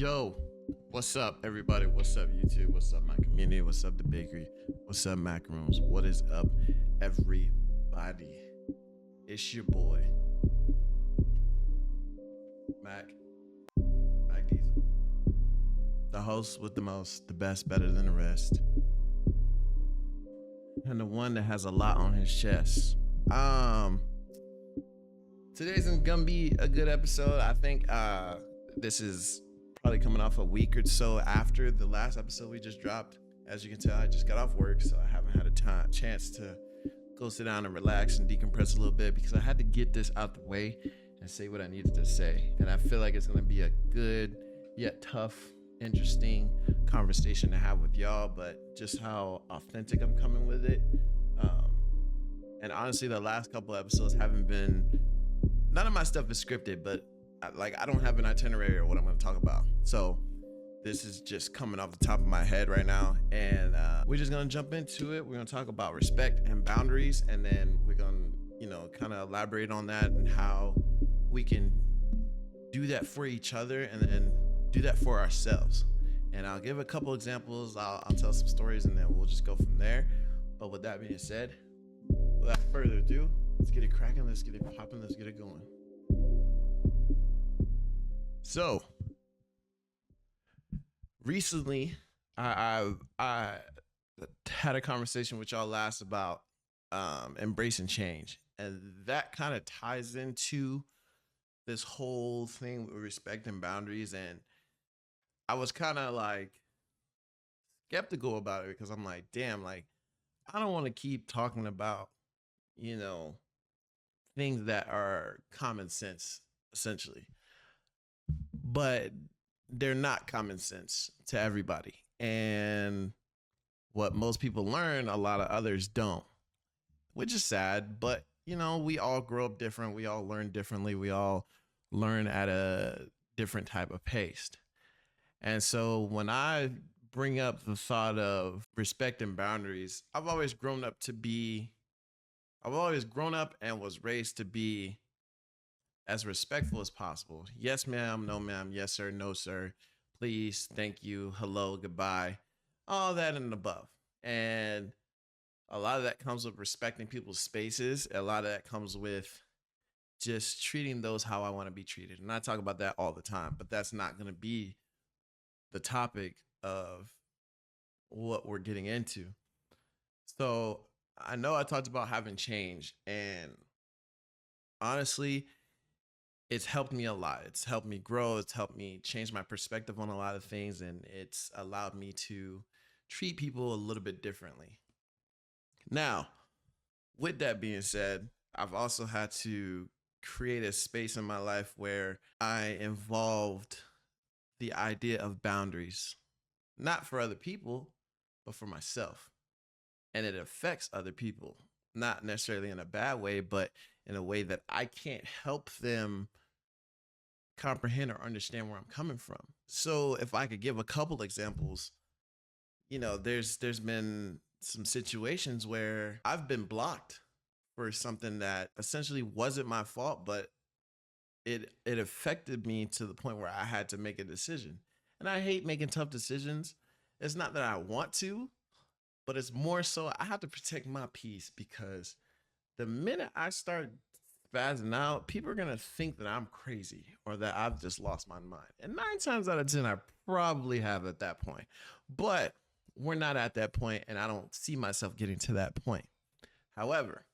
Yo, what's up, everybody? What's up, YouTube? What's up, my community? What's up, the bakery? What's up, Macaroons? What is up, everybody? It's your boy, Mac, Mac Diesel, the host with the most, the best, better than the rest, and the one that has a lot on his chest. Today's gonna be a good episode. I think this is probably coming off a week or so after the last episode we just dropped. As you can tell, I just got off work, so I haven't had a chance to go sit down and relax and decompress a little bit because I had to get this out the way and say what I needed to say. And I feel like it's gonna be a good yet tough, interesting conversation to have with y'all, but just how authentic I'm coming with it. And honestly, the last couple episodes haven't been, none of my stuff is scripted, but I don't have an itinerary or what I'm going to talk about. So this is just coming off the top of my head right now. And we're just going to jump into it. We're going to talk about respect and boundaries. And then we're going to, kind of elaborate on that and how we can do that for each other and then do that for ourselves. And I'll give a couple examples. I'll tell some stories and then we'll just go from there. But with that being said, without further ado, let's get it cracking, let's get it popping, let's get it going. So, recently, I had a conversation with y'all last about embracing change, and that kind of ties into this whole thing with respect and boundaries. And I was kind of like skeptical about it because I'm like, damn, like I don't want to keep talking about things that are common sense, essentially. But they're not common sense to everybody. And what most people learn, a lot of others don't, which is sad. But, we all grow up different. We all learn differently. We all learn at a different type of pace. And so when I bring up the thought of respect and boundaries, I've always grown up and was raised to be as respectful as possible. Yes, ma'am. No, ma'am. Yes, sir. No, sir. Please. Thank you. Hello. Goodbye. All that and above. And a lot of that comes with respecting people's spaces. A lot of that comes with just treating those how I want to be treated. And I talk about that all the time, but that's not going to be the topic of what we're getting into. So I know I talked about having change, and honestly, it's helped me a lot. It's helped me grow. It's helped me change my perspective on a lot of things, and it's allowed me to treat people a little bit differently. Now, with that being said, I've also had to create a space in my life where I involved the idea of boundaries, not for other people, but for myself. And it affects other people, not necessarily in a bad way, but in a way that I can't help them comprehend or understand where I'm coming from. So if I could give a couple examples, there's been some situations where I've been blocked for something that essentially wasn't my fault, but it affected me to the point where I had to make a decision. And I hate making tough decisions. It's not that I want to, but it's more so I have to protect my peace, because the minute I start spazzing out, people are going to think that I'm crazy or that I've just lost my mind. And 9 times out of 10, I probably have at that point. But we're not at that point, and I don't see myself getting to that point. However,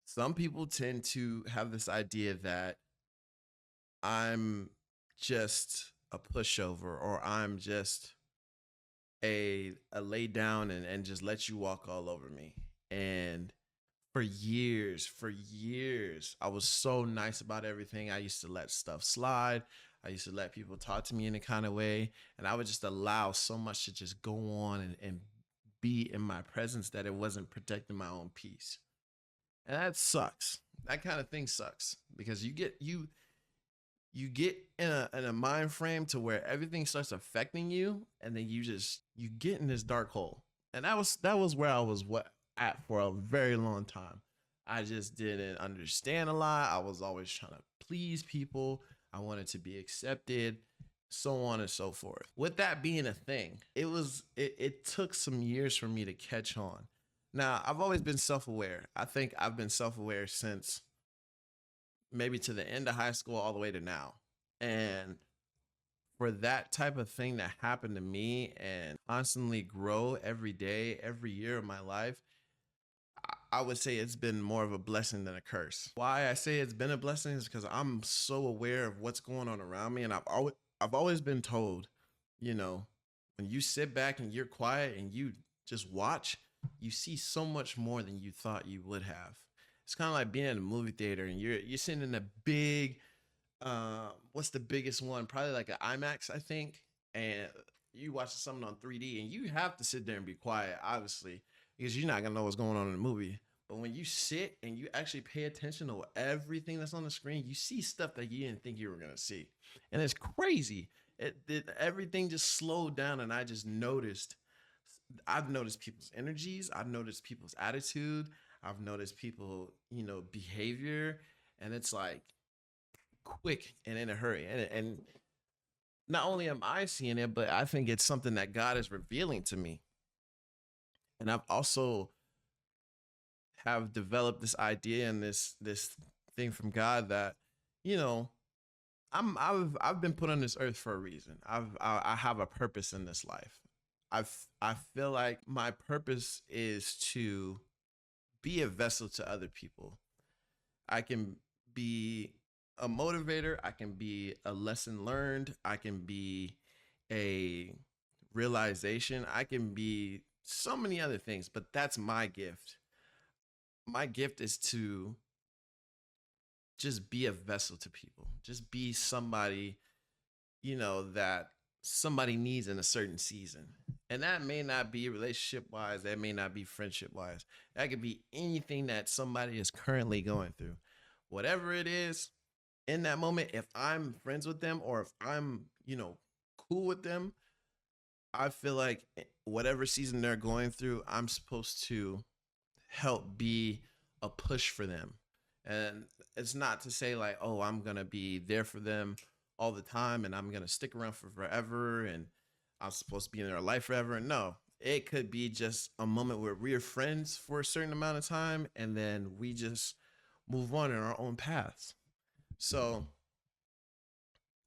some people tend to have this idea that I'm just a pushover, or I'm just a lay down and just let you walk all over me. And for years, I was so nice about everything. I used to let stuff slide. I used to let people talk to me in a kind of way, and I would just allow so much to just go on and be in my presence that it wasn't protecting my own peace. And that sucks. That kind of thing sucks, because you get in a mind frame to where everything starts affecting you, and then you get in this dark hole. And that was where I was at for a very long time. I just didn't understand a lot. I was always trying to please people. I wanted to be accepted. so on and so forth. With that being a thing, it took some years for me to catch on. Now, I've always been self-aware. I think I've been self-aware since maybe to the end of high school all the way to now. And for that type of thing to happen to me and constantly grow every day, every year of my life, I would say it's been more of a blessing than a curse. Why I say it's been a blessing is because I'm so aware of what's going on around me, and I've always been told, you know, when you sit back and you're quiet and you just watch, you see so much more than you thought you would have. It's kind of like being in a movie theater and you're sitting in a big, what's the biggest one? Probably like an IMAX, I think. And you watch something on 3D and you have to sit there and be quiet, obviously, because you're not gonna know what's going on in the movie. But when you sit and you actually pay attention to everything that's on the screen, you see stuff that you didn't think you were gonna see, and it's crazy. Everything just slowed down, and I just noticed. I've noticed people's energies. I've noticed people's attitude. I've noticed people, behavior, and it's like quick and in a hurry. And not only am I seeing it, but I think it's something that God is revealing to me. And I've also have developed this idea and this thing from God that, you know, I've been put on this earth for a reason. I have a purpose in this life. I feel like my purpose is to be a vessel to other people. I can be a motivator, I can be a lesson learned, I can be a realization, I can be so many other things, but that's my gift. My gift is to just be a vessel to people. Just be somebody, that somebody needs in a certain season. And that may not be relationship wise, that may not be friendship wise. That could be anything that somebody is currently going through. Whatever it is in that moment, if I'm friends with them or if I'm, cool with them, I feel like whatever season they're going through, I'm supposed to help be a push for them. And it's not to say like, oh, I'm going to be there for them all the time and I'm going to stick around for forever and I'm supposed to be in their life forever. No, it could be just a moment where we're friends for a certain amount of time and then we just move on in our own paths. So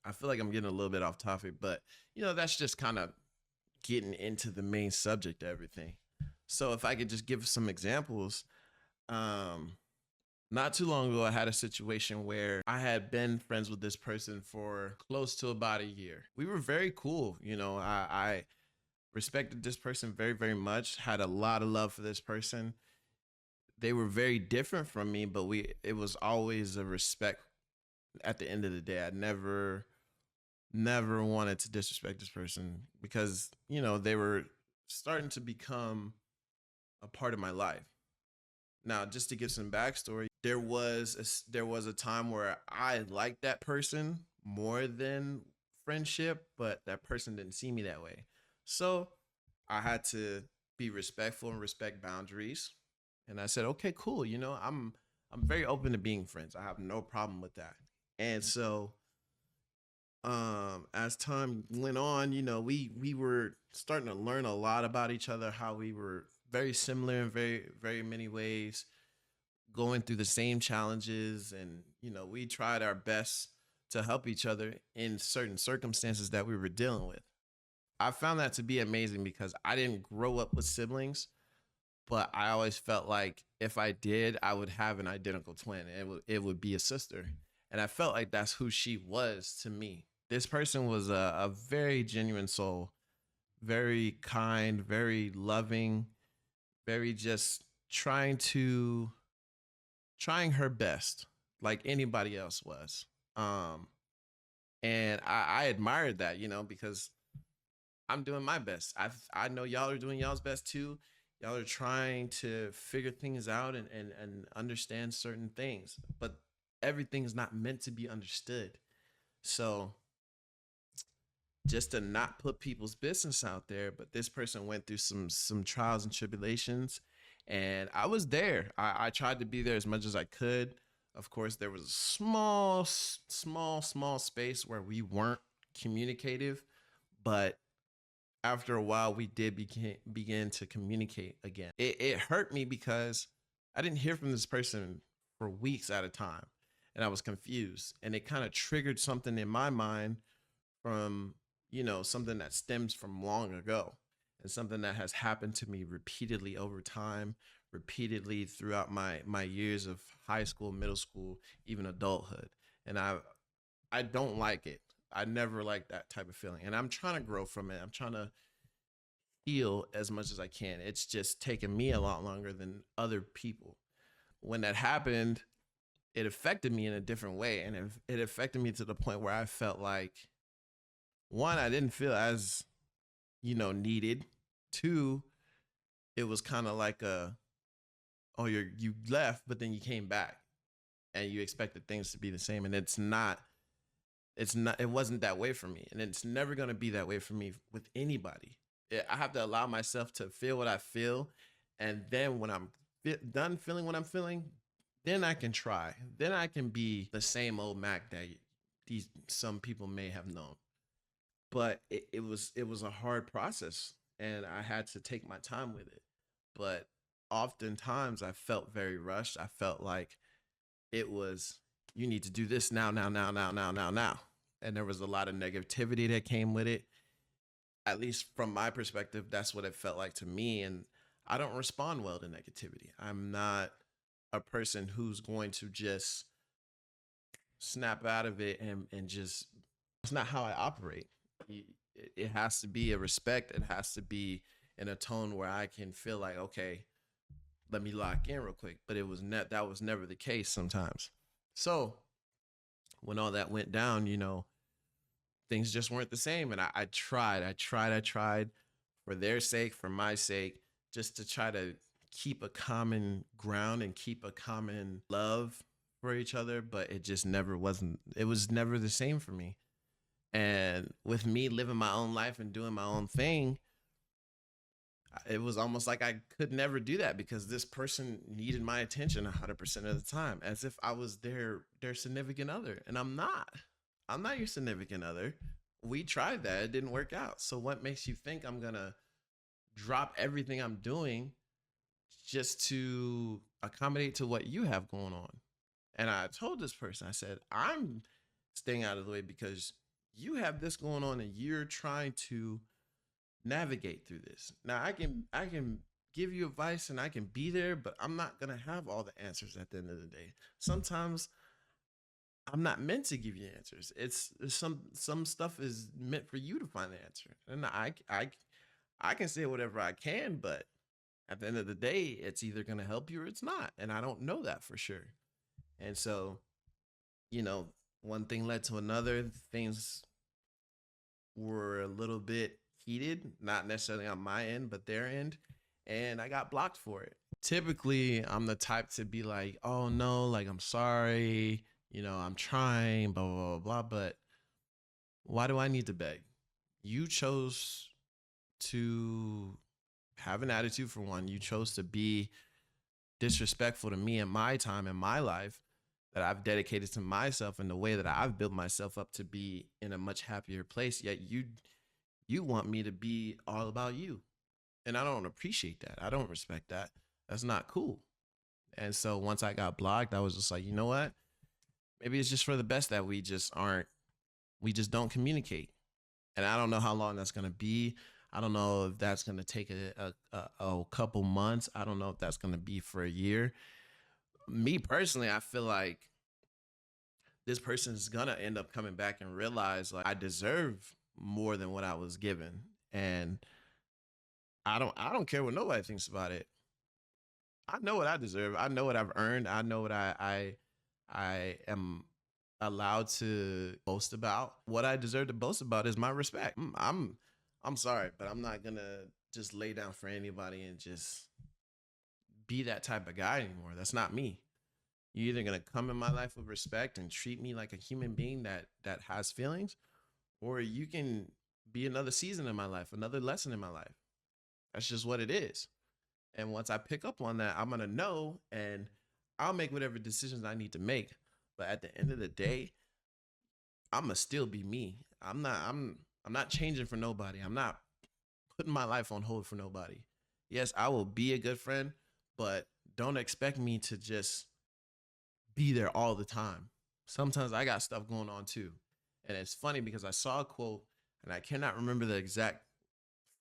I feel like I'm getting a little bit off topic, but that's just kind of getting into the main subject of everything. So if I could just give some examples, um, not too long ago, I had a situation where I had been friends with this person for close to about a year. We were very cool. I respected this person very, very much, had a lot of love for this person. They were very different from me, but it was always a respect at the end of the day. I never wanted to disrespect this person because, they were starting to become a part of my life. Now, just to give some backstory, there was a time where I liked that person more than friendship, but that person didn't see me that way. So I had to be respectful and respect boundaries. And I said, okay, cool. I'm very open to being friends. I have no problem with that. And so as time went on, we were starting to learn a lot about each other, how we were very similar in very, very many ways, going through the same challenges. And, we tried our best to help each other in certain circumstances that we were dealing with. I found that to be amazing because I didn't grow up with siblings, but I always felt like if I did, I would have an identical twin. It would be a sister. And I felt like that's who she was to me. This person was a very genuine soul, very kind, very loving, very just trying her best like anybody else was. Um, and I admired that, because I'm doing my best. I know y'all are doing y'all's best too. Y'all are trying to figure things out and understand certain things, but everything's not meant to be understood. So just to not put people's business out there, but this person went through some trials and tribulations, and I was there. I tried to be there as much as I could. Of course, there was a small space where we weren't communicative, but after a while we did begin to communicate again. It hurt me because I didn't hear from this person for weeks at a time, and I was confused, and it kind of triggered something in my mind from, something that stems from long ago, and something that has happened to me repeatedly over time, repeatedly throughout my years of high school, middle school, even adulthood. And I don't like it. I never liked that type of feeling. And I'm trying to grow from it. I'm trying to heal as much as I can. It's just taken me a lot longer than other people. When that happened, it affected me in a different way. And it affected me to the point where I felt like, one, I didn't feel as, needed. Two, it was kind of like oh, you left, but then you came back and you expected things to be the same. And it wasn't that way for me. And it's never going to be that way for me with anybody. I have to allow myself to feel what I feel. And then when I'm done feeling what I'm feeling, then I can try. Then I can be the same old Mac that some people may have known. But it was a hard process, and I had to take my time with it. But oftentimes I felt very rushed. I felt like it was, you need to do this now, now, now, now, now, now, now. And there was a lot of negativity that came with it. At least from my perspective, that's what it felt like to me. And I don't respond well to negativity. I'm not a person who's going to just snap out of it and just, it's not how I operate. It has to be a respect. It has to be in a tone where I can feel like, okay, let me lock in real quick. But that was never the case sometimes. So when all that went down, things just weren't the same. And I tried for their sake, for my sake, just to try to keep a common ground and keep a common love for each other. But it was never the same for me. And with me living my own life and doing my own thing, it was almost like I could never do that because this person needed my attention 100% of the time, as if I was their significant other. And I'm not. I'm not your significant other. We tried that. It didn't work out. So what makes you think I'm going to drop everything I'm doing just to accommodate to what you have going on? And I told this person, I said, I'm staying out of the way because you have this going on and you're trying to navigate through this. Now I can give you advice and I can be there, but I'm not going to have all the answers at the end of the day. Sometimes I'm not meant to give you answers. It's some stuff is meant for you to find the answer. And I can say whatever I can, but at the end of the day, it's either going to help you or it's not. And I don't know that for sure. And so, one thing led to another. Things were a little bit heated, not necessarily on my end, but their end. And I got blocked for it. Typically, I'm the type to be like, oh no, like, I'm sorry, I'm trying, blah, blah, blah, blah. But why do I need to beg? You chose to have an attitude, for one. You chose to be disrespectful to me and my time in my life that I've dedicated to myself and the way that I've built myself up to be in a much happier place. Yet you want me to be all about you. And I don't appreciate that. I don't respect that. That's not cool. And so once I got blocked, I was just like, you know what? Maybe it's just for the best that we just don't communicate. And I don't know how long that's going to be. I don't know if that's going to take a couple months. I don't know if that's going to be for a year. Me personally, I feel like this person is going to end up coming back and realize like I deserve more than what I was given. And I don't care what nobody thinks about it. I know what I deserve. I know what I've earned. I know what I am allowed to boast about. What I deserve to boast about is my respect. I'm sorry, but I'm not gonna just lay down for anybody and just be that type of guy anymore. That's not me. You're either gonna come in my life with respect and treat me like a human being that has feelings, or you can be another season in my life, another lesson in my life. That's just what it is. And once I pick up on that, I'm gonna know and I'll make whatever decisions I need to make. But at the end of the day, I'ma still be me. I'm not changing for nobody. I'm not putting my life on hold for nobody. Yes, I will be a good friend, but don't expect me to just be there all the time. Sometimes I got stuff going on too. And it's funny because I saw a quote and I cannot remember the exact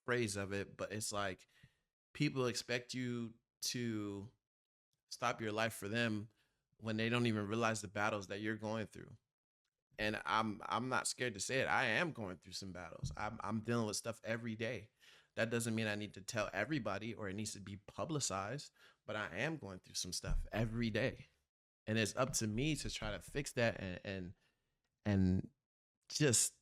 phrase of it, but it's like people expect you to stop your life for them when they don't even realize the battles that you're going through. And I'm not scared to say it. I am going through some battles. I'm dealing with stuff every day. That doesn't mean I need to tell everybody or it needs to be publicized, but I am going through some stuff every day. And it's up to me to try to fix that and just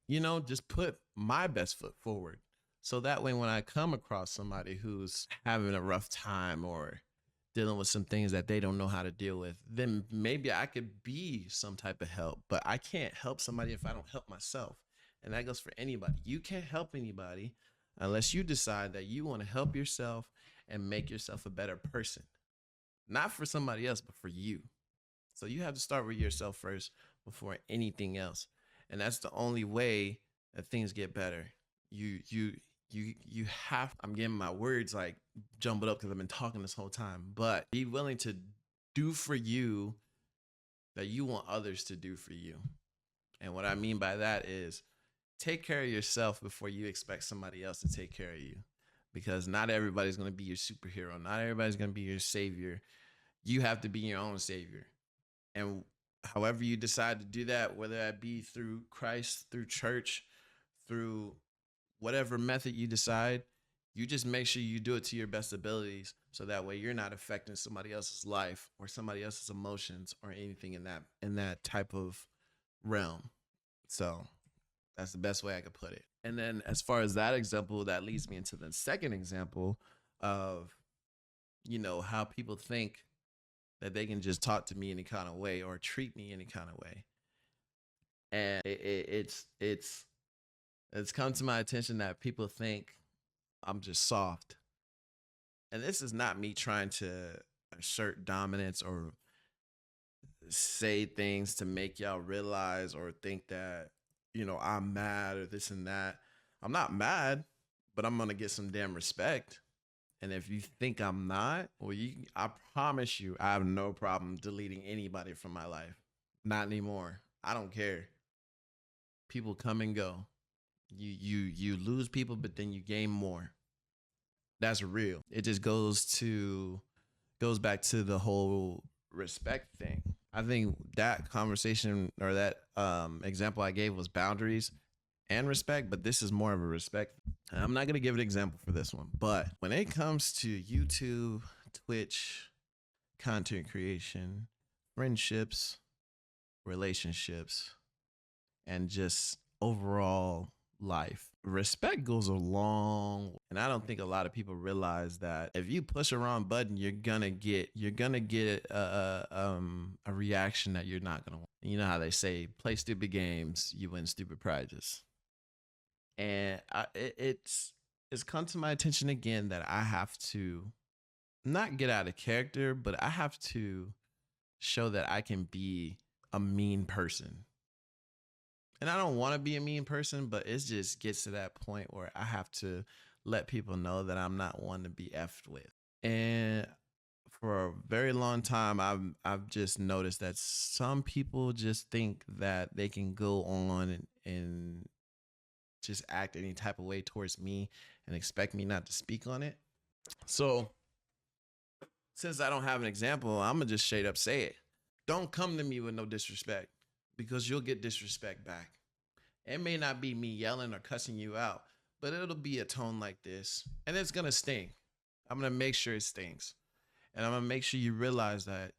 just put my best foot forward. So that way when I come across somebody who's having a rough time or dealing with some things that they don't know how to deal with, then maybe I could be some type of help. But I can't help somebody if I don't help myself. And that goes for anybody. You can't help anybody unless you decide that you want to help yourself and make yourself a better person. Not for somebody else, but for you. So you have to start with yourself first before anything else. And that's the only way that things get better. You have, I'm getting my words like jumbled up because I've been talking this whole time, but be willing to do for you that you want others to do for you. And what I mean by that is take care of yourself before you expect somebody else to take care of you. Because not everybody's going to be your superhero. Not everybody's going to be your savior. You have to be your own savior. And however you decide to do that, whether that be through Christ, through church, through whatever method you decide, you just make sure you do it to your best abilities. So that way you're not affecting somebody else's life or somebody else's emotions or anything in that type of realm. So that's the best way I could put it. And then as far as that example, that leads me into the second example of, how people think that they can just talk to me any kind of way or treat me any kind of way. And it's come to my attention that people think I'm just soft. And this is not me trying to assert dominance or say things to make y'all realize or think that, I'm mad or this and that. I'm not mad, but I'm going to get some damn respect. And if you think I'm not, I promise you, I have no problem deleting anybody from my life. Not anymore. I don't care. People come and go. You lose people, but then you gain more. That's real. It just goes back to the whole respect thing. I think that conversation or that example I gave was boundaries and respect, but this is more of a respect. I'm not going to give an example for this one, but when it comes to YouTube, Twitch, content creation, friendships, relationships, and just overall life, respect goes a long, and I don't think a lot of people realize that if you push a wrong button, you're gonna get a reaction that you're not gonna want. You know how they say, play stupid games, you win stupid prizes. And it's come to my attention again that I have to not get out of character, but I have to show that I can be a mean person. And I don't want to be a mean person, but it just gets to that point where I have to let people know that I'm not one to be effed with. And for a very long time, I've just noticed that some people just think that they can go on and just act any type of way towards me and expect me not to speak on it. So since I don't have an example, I'm gonna just straight up say it. Don't come to me with no disrespect, because you'll get disrespect back. It may not be me yelling or cussing you out, but it'll be a tone like this, and it's gonna sting. I'm gonna make sure it stings, and I'm gonna make sure you realize that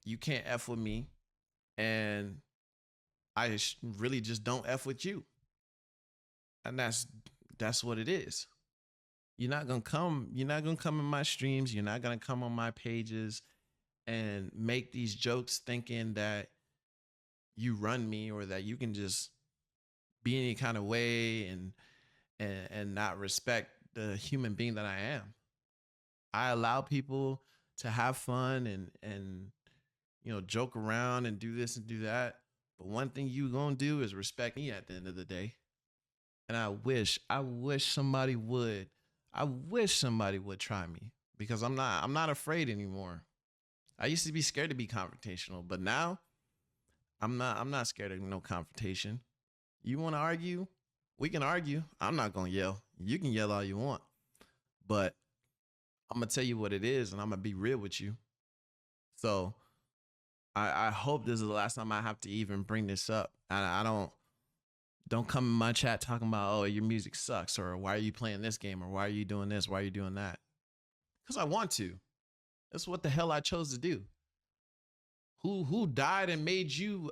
you can't F with me, and I really just don't F with you. And that's what it is. You're not gonna come in my streams, you're not gonna come on my pages and make these jokes thinking that you run me or that you can just be any kind of way and not respect the human being that I am. I allow people to have fun and joke around and do this and do that, But one thing you gonna do is respect me at the end of the day. And I wish somebody would. I wish somebody would try me because I'm not afraid anymore. I used to be scared to be confrontational, but now I'm not scared of no confrontation. You want to argue? We can argue. I'm not going to yell. You can yell all you want. But I'm going to tell you what it is and I'm going to be real with you. So, I hope this is the last time I have to even bring this up. I don't come in my chat talking about, oh, your music sucks, or why are you playing this game, or why are you doing this, why are you doing that? Because I want to. That's what the hell I chose to do. Who died and made you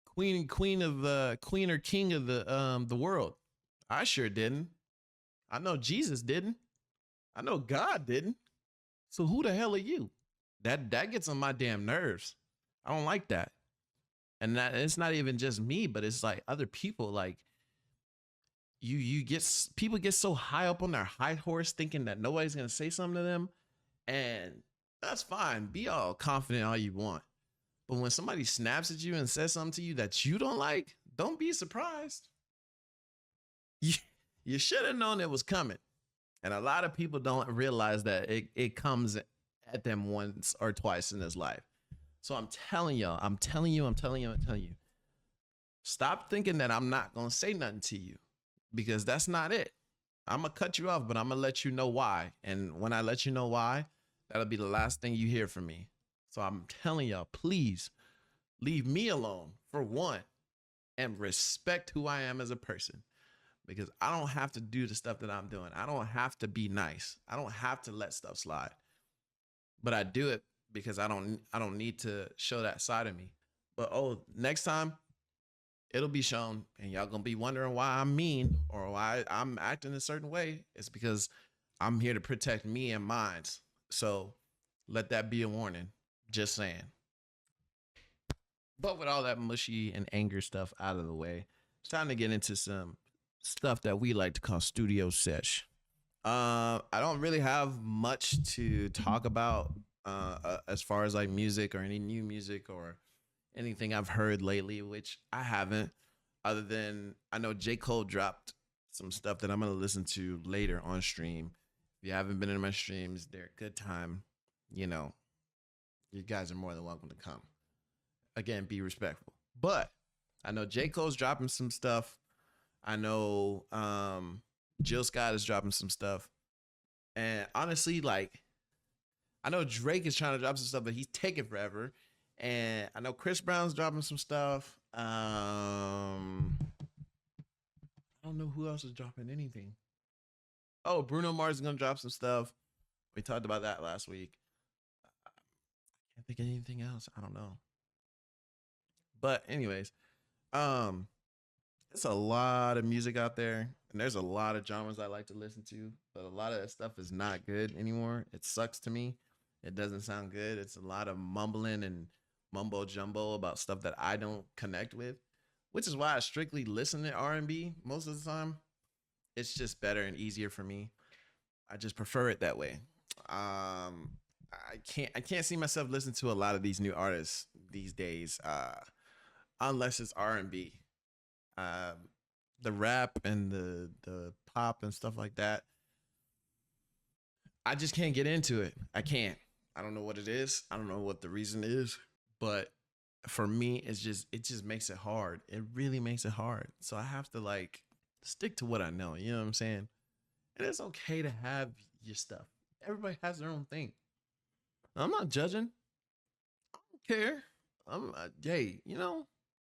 queen or king of the world? I sure didn't. I know Jesus didn't. I know God didn't. So who the hell are you? That gets on my damn nerves. I don't like that. And that it's not even just me, but it's like other people. Like you get people get so high up on their high horse thinking that nobody's gonna say something to them, and that's fine. Be all confident all you want, but when somebody snaps at you and says something to you that you don't like, don't be surprised. You, you should have known it was coming, and a lot of people don't realize that it comes at them once or twice in this life. So I'm telling y'all, I'm telling you, I'm telling you, I'm telling you. Stop thinking that I'm not gonna say nothing to you because that's not it. I'm gonna cut you off, but I'm gonna let you know why. And when I let you know why, that'll be the last thing you hear from me. So I'm telling y'all, please leave me alone for one and respect who I am as a person because I don't have to do the stuff that I'm doing. I don't have to be nice. I don't have to let stuff slide. But I do it because I don't need to show that side of me. But oh, next time it'll be shown and y'all gonna be wondering why I'm mean or why I'm acting a certain way. It's because I'm here to protect me and mine. So let that be a warning. Just saying. But with all that mushy and anger stuff out of the way, it's time to get into some stuff that we like to call studio sesh. I don't really have much to talk about as far as like music or any new music or anything I've heard lately, which I haven't, other than I know J. Cole dropped some stuff that I'm going to listen to later on stream. If you haven't been in my streams, they're a good time. You know, you guys are more than welcome to come. Again, be respectful. But I know J. Cole's dropping some stuff. I know Jill Scott is dropping some stuff. And honestly, like, I know Drake is trying to drop some stuff, but he's taking forever. And I know Chris Brown's dropping some stuff. I don't know who else is dropping anything. Oh, Bruno Mars is gonna drop some stuff. We talked about that last week. I can't think of anything else. I don't know. But anyways, um, it's a lot of music out there, and there's a lot of genres I like to listen to, but a lot of that stuff is not good anymore. It sucks to me. It doesn't sound good. It's a lot of mumbling and mumbo jumbo about stuff that I don't connect with, which is why I strictly listen to R&B most of the time. It's just better and easier for me. I just prefer it that way. I can't see myself listening to a lot of these new artists these days, unless it's R&B. Um, the rap and the pop and stuff like that. I just can't get into it. I can't. I don't know what it is. I don't know what the reason is, but for me, it just makes it hard. It really makes it hard. So I have to like stick to what I know. You know what I'm saying? And it's okay to have your stuff. Everybody has their own thing. I'm not judging. I don't care. Hey,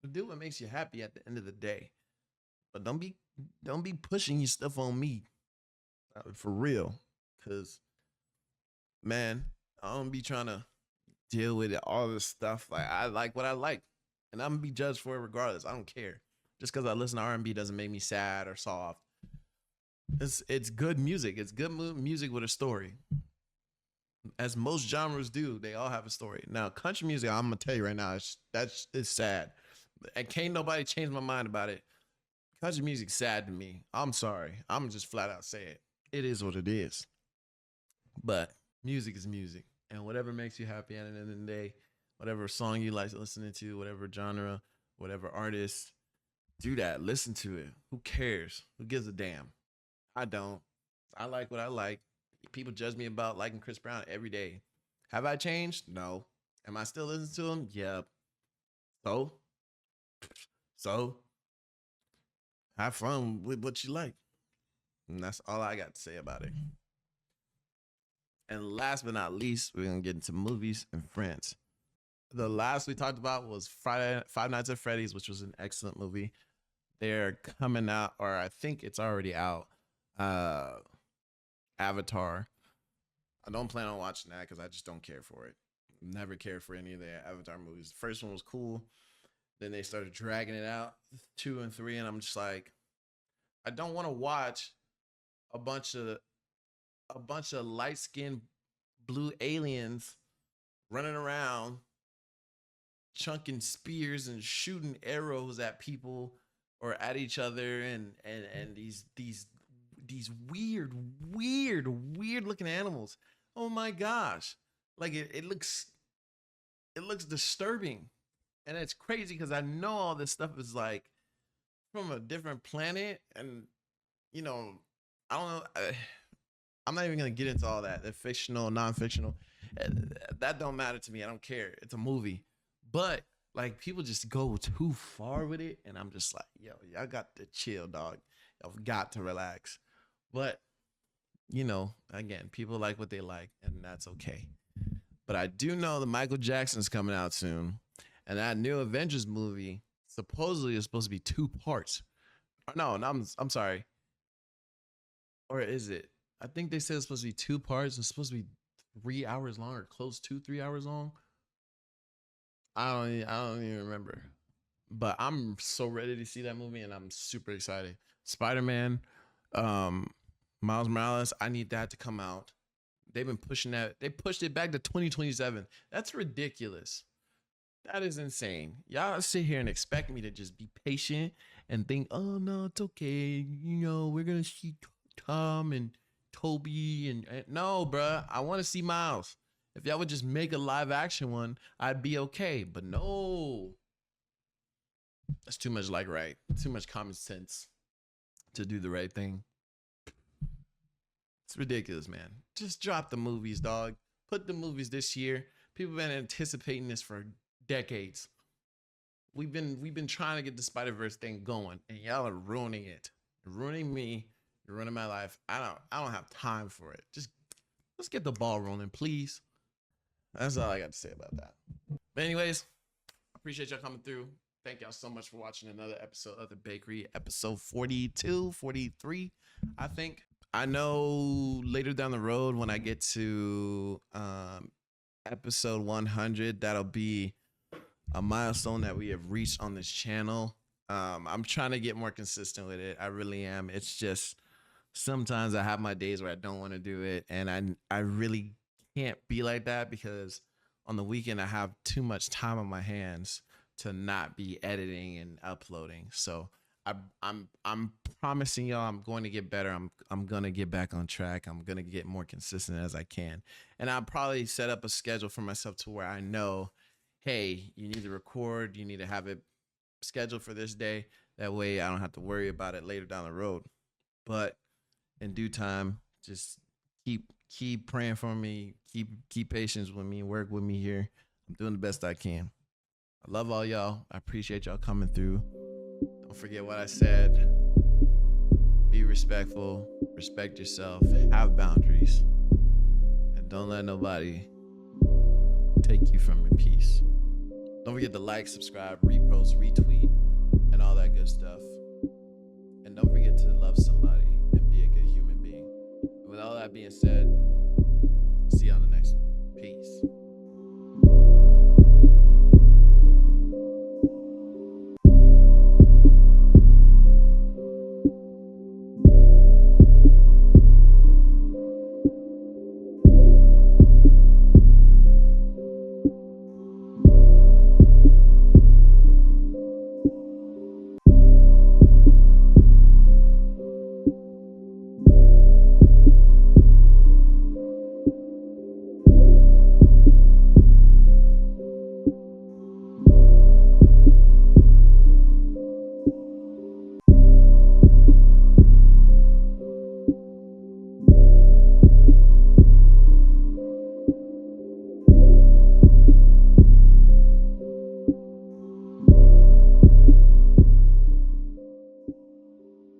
do what makes you happy at the end of the day. But don't be pushing your stuff on me for real. Cause man, I don't be trying to deal with all this stuff. Like I like what I like, and I'm gonna be judged for it regardless. I don't care. Just because I listen to R&B doesn't make me sad or soft. It's good music. It's good music with a story. As most genres do, they all have a story. Now, country music, I'm gonna tell you right now, it's sad, and can't nobody change my mind about it. Country music's sad to me. I'm sorry. I'm just flat out say it. It is what it is. But music is music, and whatever makes you happy at the end of the day, whatever song you like listening to, whatever genre, whatever artist. Do that. Listen to it. Who cares? Who gives a damn? I don't. I like what I like. People judge me about liking Chris Brown every day. Have I changed? No. Am I still listening to him? Yeah. So? So? Have fun with what you like. And that's all I got to say about it. And last but not least, we're going to get into movies and friends. The last we talked about was Five Nights at Freddy's, which was an excellent movie. They're coming out, or I think it's already out, Avatar. I don't plan on watching that because I just don't care for it. Never cared for any of the Avatar movies. The first one was cool. Then they started dragging it out, 2 and 3, and I'm just like, I don't want to watch a bunch of light-skinned blue aliens running around chunking spears and shooting arrows at people or at each other, and these weird looking animals. Oh my gosh. Like it looks disturbing. And it's crazy because I know all this stuff is like from a different planet, and I don't know. I'm not even gonna get into all that. The fictional, non-fictional, that don't matter to me. I don't care. It's a movie, but like people just go too far with it, and I'm just like, yo, y'all got to chill, dog. Y'all got to relax. But again, people like what they like, and that's okay. But I do know that Michael Jackson's coming out soon, and that new Avengers movie supposedly is supposed to be 2 parts. No, I'm sorry. Or is it? I think they said it's supposed to be 2 parts. It's supposed to be 3 hours long, or close to 3 hours long. I don't even remember. But I'm so ready to see that movie, and I'm super excited. Spider-Man, Miles Morales, I need that to come out. They've been pushing that. They pushed it back to 2027. That's ridiculous. That is insane. Y'all sit here and expect me to just be patient and think, oh no, it's okay. We're gonna see Tom and Toby and no, bruh. I want to see Miles. If y'all would just make a live action one, I'd be okay. But no, that's too much too much common sense to do the right thing. It's ridiculous, man. Just drop the movies, dog. Put the movies this year. People have been anticipating this for decades. We've been trying to get the Spider-Verse thing going, and y'all are ruining it. You're ruining me. You're ruining my life. I don't have time for it. Just let's get the ball rolling, please. That's all I got to say about that. But anyways, appreciate y'all coming through. Thank y'all so much for watching another episode of The Bakery, episode 42, 43, I think. I know later down the road when I get to episode 100, that'll be a milestone that we have reached on this channel. I'm trying to get more consistent with it. I really am. It's just sometimes I have my days where I don't want to do it, and I really can't be like that because on the weekend I have too much time on my hands to not be editing and uploading. So I'm promising y'all I'm going to get better. I'm going to get back on track. I'm going to get more consistent as I can. And I'll probably set up a schedule for myself to where I know, hey, you need to record, you need to have it scheduled for this day. That way I don't have to worry about it later down the road. But in due time, just keep praying for me, keep patience with me, work with me here. I'm doing the best I can. I love all y'all. I appreciate y'all coming through. Don't forget what I said. Be respectful, respect yourself, have boundaries, and don't let nobody take you from your peace. Don't forget to like, subscribe, repost, retweet, and all that good stuff. And don't forget to love somebody and be a good human being. With all that being said, see you on the next one. Peace.